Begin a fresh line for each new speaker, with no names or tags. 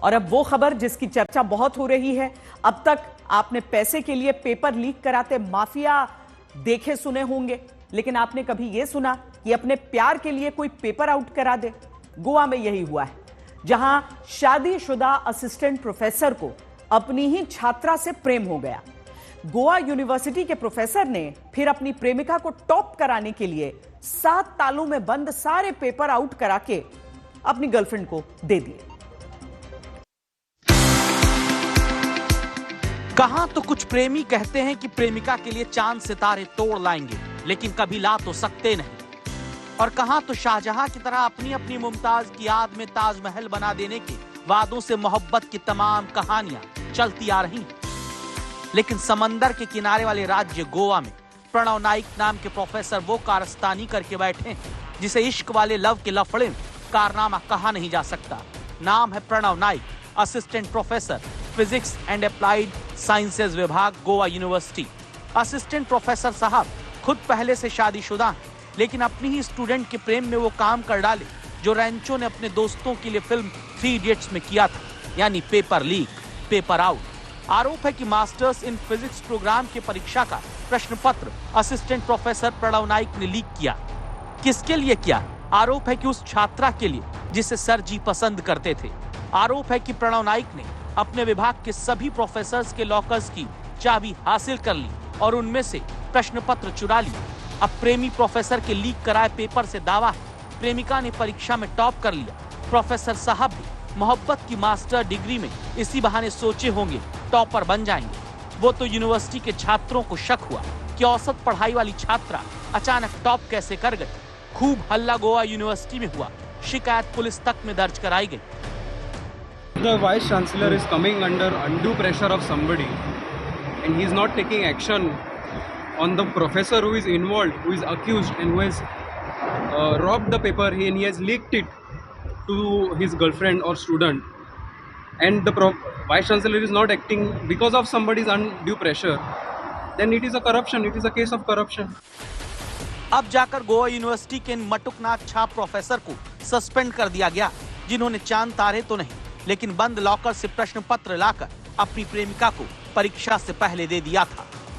और अब वो खबर जिसकी चर्चा बहुत हो रही है। अब तक आपने पैसे के लिए पेपर लीक कराते माफिया देखे सुने होंगे, लेकिन आपने कभी यह सुना कि अपने प्यार के लिए कोई पेपर आउट करा दे? गोवा में यही हुआ है, जहां शादीशुदा असिस्टेंट प्रोफेसर को अपनी ही छात्रा से प्रेम हो गया। गोवा यूनिवर्सिटी के प्रोफेसर ने फिर अपनी प्रेमिका को टॉप कराने के लिए 7 तालों में बंद सारे पेपर आउट करा के अपनी गर्लफ्रेंड को दे दिए।
कहां तो कुछ प्रेमी कहते हैं कि प्रेमिका के लिए चांद सितारे तोड़ लाएंगे, लेकिन कभी ला तो सकते नहीं। और कहां तो शाहजहां की तरह अपनी अपनी मुमताज की याद में ताजमहल बना देने के वादों से मोहब्बत की तमाम कहानियां चलती आ रही हैं। लेकिन समंदर के किनारे वाले राज्य गोवा में प्रणव नाइक नाम के प्रोफेसर वो कारस्तानी करके बैठे हैं जिसे इश्क वाले लव के लफड़े में कारनामा कहा नहीं जा सकता। नाम है Pranav Naik, assistant professor physics and applied sciences विभाग, गोवा यूनिवर्सिटी। असिस्टेंट प्रोफेसर साहब खुद पहले से शादीशुदा हैं, लेकिन अपनी ही स्टूडेंट के प्रेम में वो काम कर डाले जो रैंचो ने अपने दोस्तों के लिए फिल्म 3 इडियट्स में किया था, यानी पेपर लीक, पेपर आउट। आरोप है कि मास्टर्स इन फिजिक्स प्रोग्राम के परीक्षा का प्रश्न पत्र असिस्टेंट प्रोफेसर प्रणव नाइक ने लीक किया। किसके लिए किया? आरोप है कि उस छात्रा के लिए जिसे सर जी पसंद करते थे। आरोप है कि प्रणव नाइक ने अपने विभाग के सभी प्रोफेसर्स के लॉकर्स की चाबी हासिल कर ली और उनमें से प्रश्न पत्र चुरा लिए। अब प्रेमी प्रोफेसर के लीक कराए पेपर से दावा है प्रेमिका ने परीक्षा में टॉप कर लिया। प्रोफेसर साहब भी मोहब्बत की मास्टर डिग्री में इसी बहाने सोचे होंगे टॉपर बन जाएंगे। वो तो यूनिवर्सिटी के छात्रों को शक हुआ कि औसत पढ़ाई वाली छात्रा अचानक टॉप कैसे कर गई। खूब हल्ला गोवा यूनिवर्सिटी में हुआ, शिकायत पुलिस तक में दर्ज कराई गई।
The vice chancellor is coming under undue pressure of somebody, and he is not taking action on the professor who is involved, who is accused, and who has robbed the paper, and he has leaked it to his girlfriend or student. And the vice chancellor is not acting because of somebody's undue pressure. Then it is a corruption. It is a case of corruption.
अब जाकर Goa university के इन मटुकनाक छाप professor को suspend कर दिया गया, जिन्होंने चांद तारे तो नहीं लेकिन बंद लॉकर से प्रश्न पत्र लाकर अपनी प्रेमिका को परीक्षा से पहले दे दिया था।